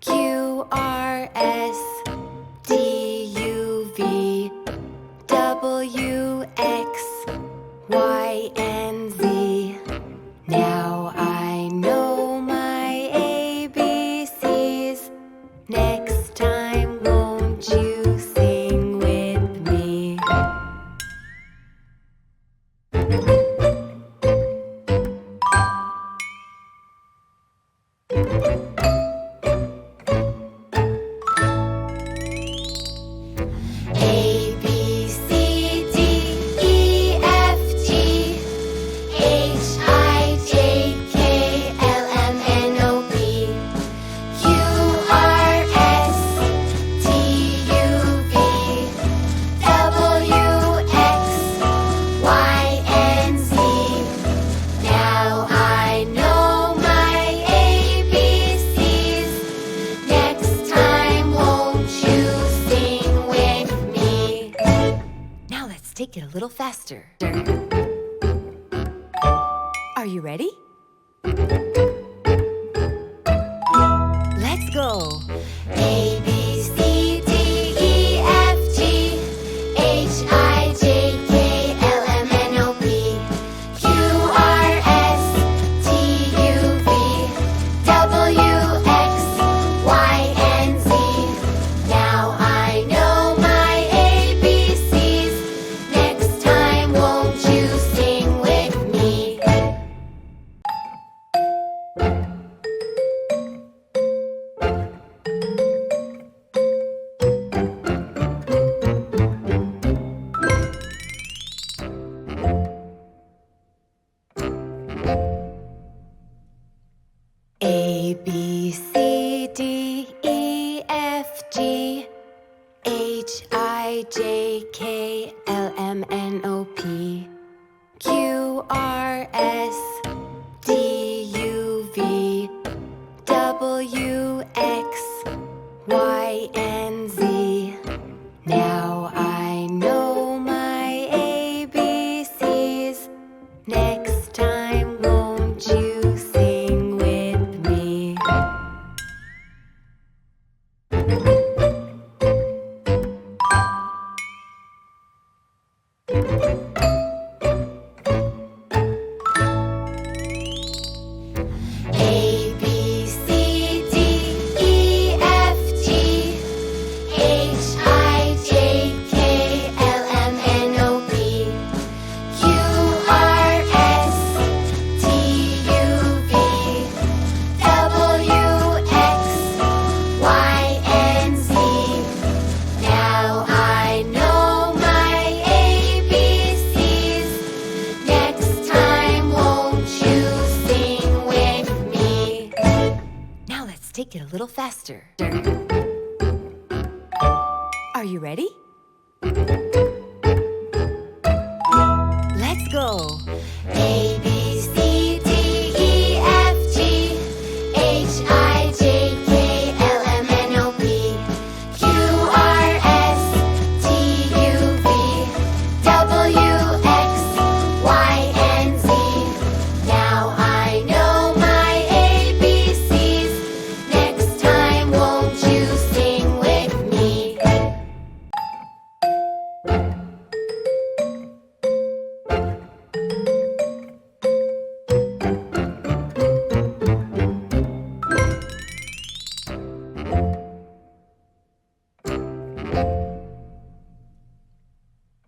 Q, R, S, T, U, V, W, X, Y, and Z. Now I know my ABCs. Next time, won't you sing with me? A, B, C, D, E, F, G, H, I, J, K, L, M, N, O, P, Q, R, S, T, U, V, W, X, Y, and Z. Now I know my ABCs. Next time, won't you sing with me? Now let's take it a little faster. Are you ready? Let's go. A, B, C, D, E, F, G, H, I, J, K, L, M, N, O, P, Q, R, S, T, U, V, W, X, Y, and Z. Now I know my ABCs. Next time, won't you sing with me? A, B, C, D, E, F, G, H, I, J, K, L, M, N, O, P, Q, R, S, D, U, V, W, X, Y, and Z. Now I know my ABCs. Next time, won't you sing with me? A, B, C, D, E, F, G, H, I, J, K, L, M, N, O, P, Q, R, S, T, U, V, W, X, Y, and Z. Now I know my ABCs. Next time, won't you sing with me? Now let's take it a little faster. Are you ready? Let's go. A, B, C, D, E, F, G, H, I, J, K, L, M, N, O, P, Q, R, S, T, U, V, W, X, Y, and Z. Now I know my ABCs. Next time, won't you sing with me?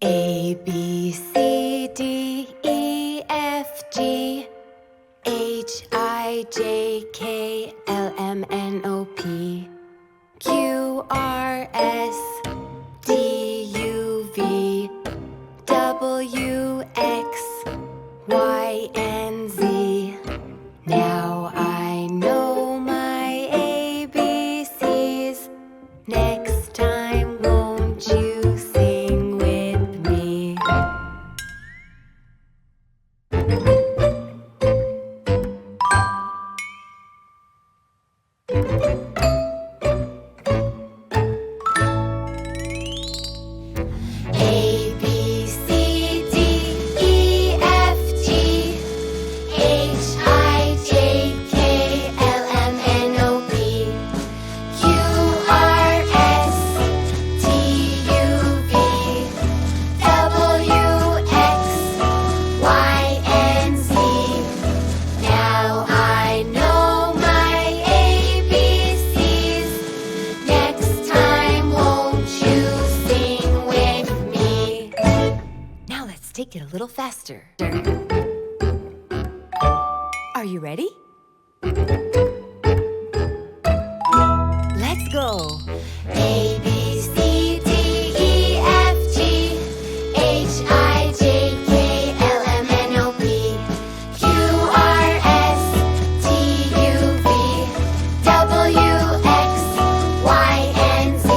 A, B, C, D, E, F, G, H, I, J, K, L, M, N, O, P, Q, R, S, D, U, V, W, X, Y, and Z. Now I know my ABCs. Next time, won't you sing with me? A, B, C, D, E, F, G, H, I, J, K, L, M, N, O, P, little faster. Are you ready? Let's go. A, B, C, D, E, F, G, H, I, J, K, L, M, N, O, P, Q, R, S, T, U, V, W, X, Y, and Z.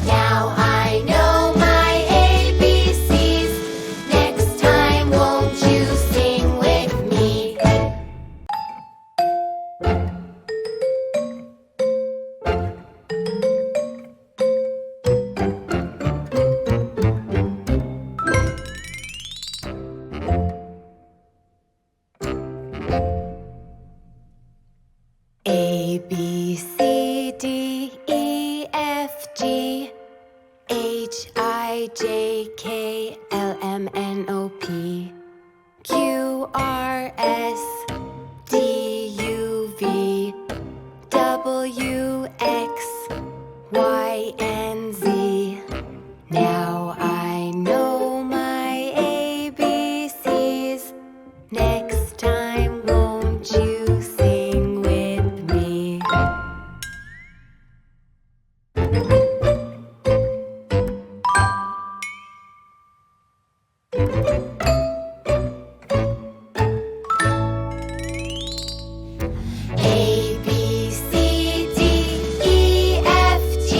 Now I know my ABCs. Next time, won't you sing with me? A, B, C, D, E, F, G, H, I, J, K, L, M, N, O, P, Q, R, S, D, U, V, W, X, Y, and Z. Now I know my ABCs. Next time, won't you sing with me? A, B, C, D, E, F, G,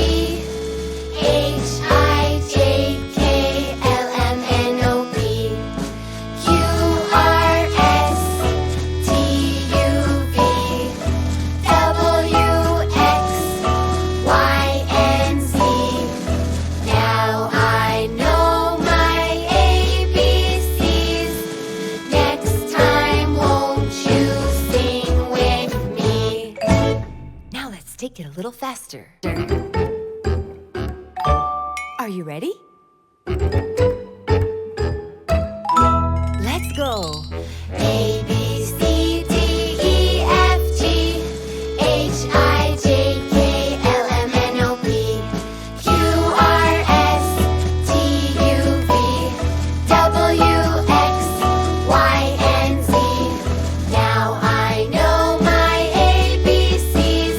H, I, J, K, L, M, N, O, P, Q, R, S, T, U, V, W, X, Y, and Z. Now I know my ABCs. Next time, won't you sing with me? Now let's take it a little faster. Are you ready? Let's go. A, B, C, D, E, F, G, H, I, J, K, L, M, N, O, P, Q, R, S, T, U, V, W, X, Y, and Z. Now I know my ABCs.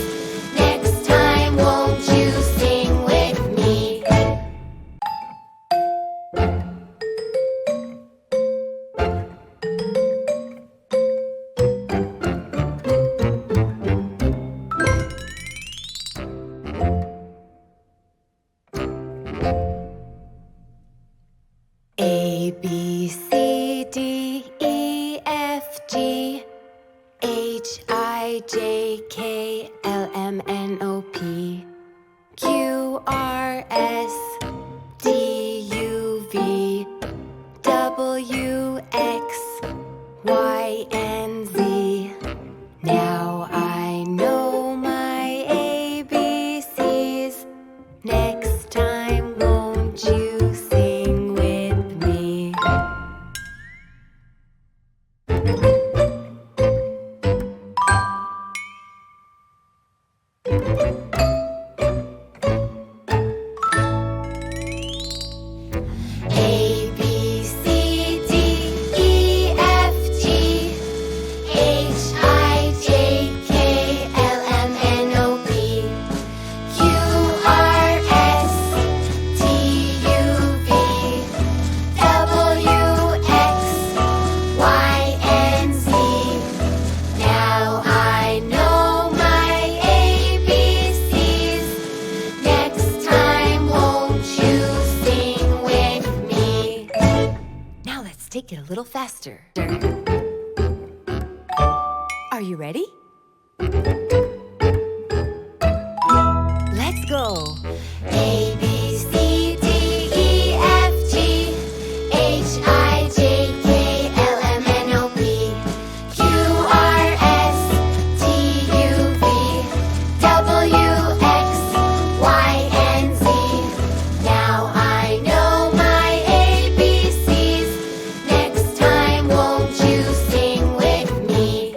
Next time, won't you sing with me? A, B, C, D, E, F, G, H, I, J, K, L, M, N, O, P, Q, R, S, D, U, V, W, X, Y, and Z. Now I know my ABCs. Next time, won't you sing with me? A, B, C, D, E, F, G, H, I, J, K, L, M, N, O, P, Q, R, S, T, U, V, W, X, Y, and Z. Now I know my ABCs. Next time, won't you sing with me? Now let's take it a little faster. Are you ready? Let's go. A, B, C, D, E, F, G, H, I, J, K, L, M, N, O, P, Q, R, S, T, U, V, W, X, Y, and Z. Now I know my ABCs. Next time, won't you sing with me?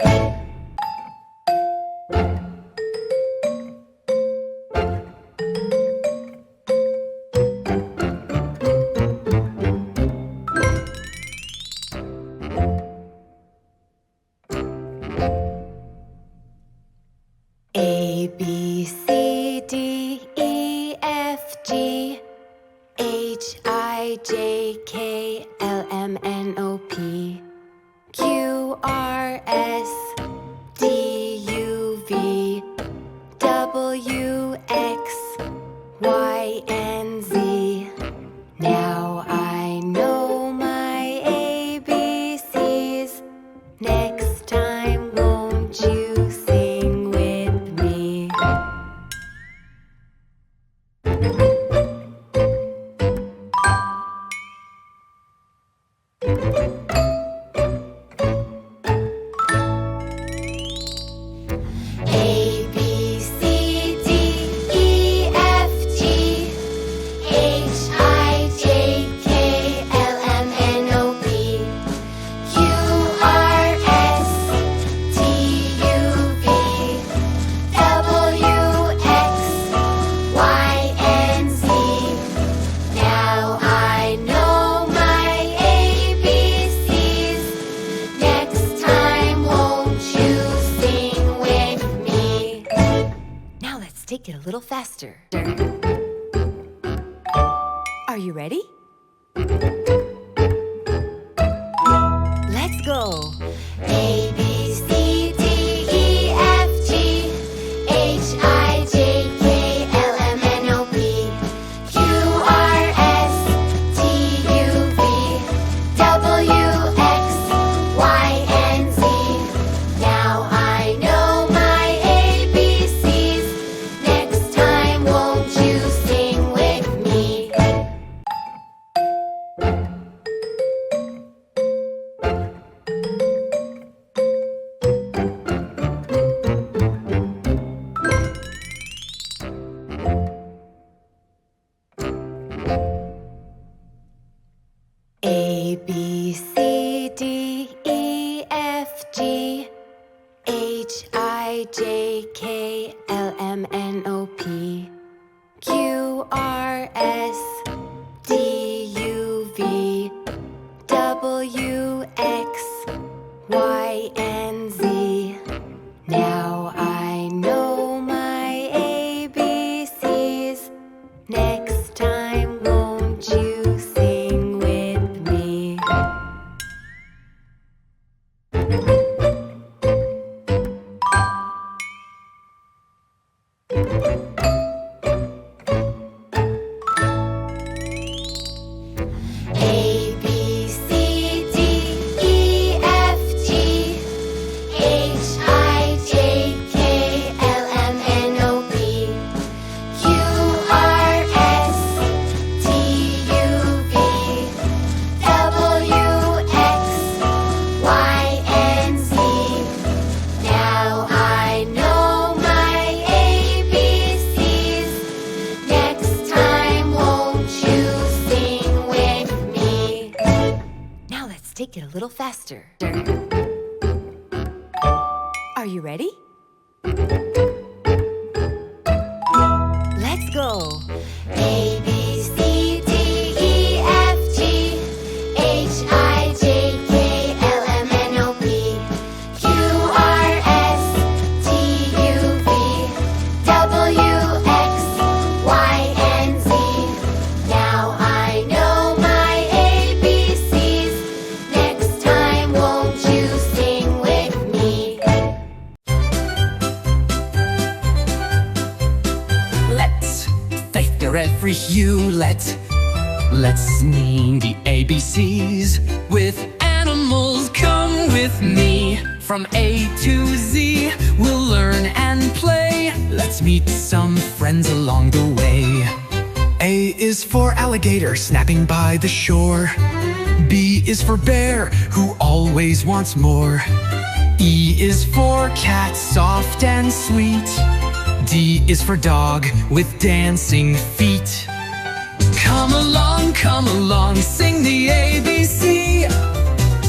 D, E, F, G, H, I, J, K, L, M, N, O, P, Q, R, S, D, U, V, W, X, Y, and Z. Now I know my ABCs. Next time, won't you sing with me? A, B, C, D, E, F, G, H, I, J, K, L, M, N, O, P, Q, R, S, T, U, V, W, X, Y, and Z. Now I know my ABCs. Next time, won't you sing with me? Now let's take it a little faster. Are you ready? Let's go. A, B, C, D, E, F, G, H, I, J, K, L, M, N, O, P, Q, R, S, T, U, V, W, X, Y, and Z. Now I know my ABCs. Next time, won't you sing with me? A, B, C, D, E, F, G, H, I, J, K, L, M, N, O, P, Q, R, S, D, U, V, W, X, Y, and Z. Now I know my ABCs. Next time, won't you sing with me? A, B, C, D, E, F, G, H, I, J, K, L, M, N, O, P, Q, R, S, T, U, V, W, X, Y, and Z. Now I know my ABCs. Next time, won't you sing with me? Now let's take it a little faster. Are you ready? Let's go. A, B, C, D, E, F, G, H, I, J, K, L, M, N, O, P, Q, R, S, T, U, V, W, X, Y, and Z. Now I know my ABCs. Next time, won't you sing with me? Let's factor every hewlet. Let's name the ABCs. With animals, come with me. From A to Z, we'll learn and play. Let's meet some friends along the way. A is for alligator, snapping by the shore. B is for bear, who always wants more. E is for cat, soft and sweet. D is for dog, with dancing feet. Come along, sing the ABC.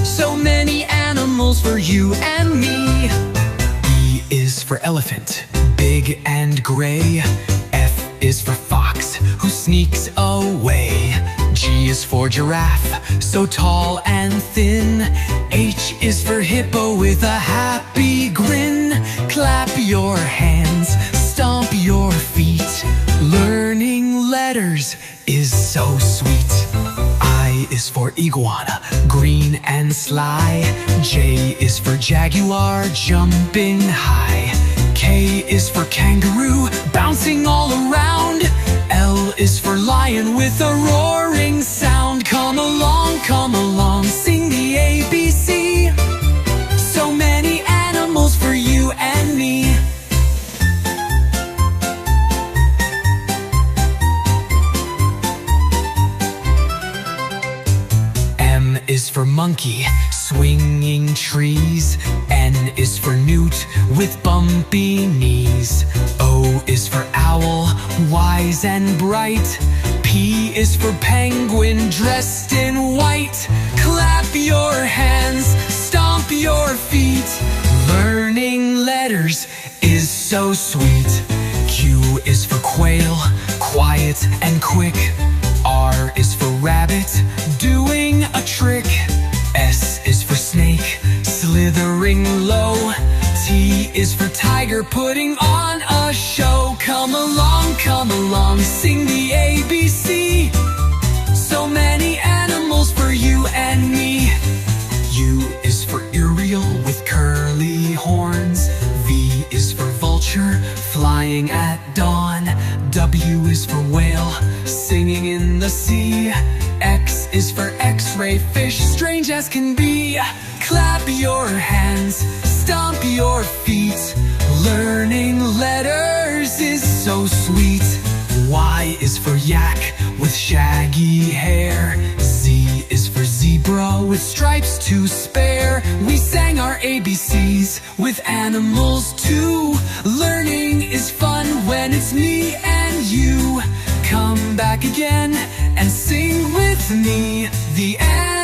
So many animals for you and me. E is for elephant, big and gray. F is for fox, who sneaks away. G is for giraffe, so tall and thin. H is for hippo with a happy grin. Clap your hands, stomp your feet. so sweet. I is for iguana, green and sly. J is for jaguar, jumping high. K is for kangaroo, bouncing all around. L is for lion with a roaring sound. Come along, sing the ABC. So many animals for you and me. M is for monkey, swinging trees. N is for newt with bumpy knees. O is for owl, wise and bright. P is for penguin dressed in white. Clap your hands, stomp your feet. Learning letters is so sweet. Q is for quail, quiet and quick. R is for rabbit, doing a trick. S is for snake, slithering low. T is for tiger, putting on a show. Come along, sing the ABC. So many animals for you and me. U is for Uriel with curly horns. V is for vulture, flying at dawn. W is for whale, singing in the sea. X is for X-ray fish, strange as can be. Clap your hands, stomp your feet. Learning letters is so sweet. Y is for yak with shaggy hair. Z is for zebra with stripes to spare. We sang our ABCs with animals too. Learning is fun when it's me and you. Come back again and sing with me. The end.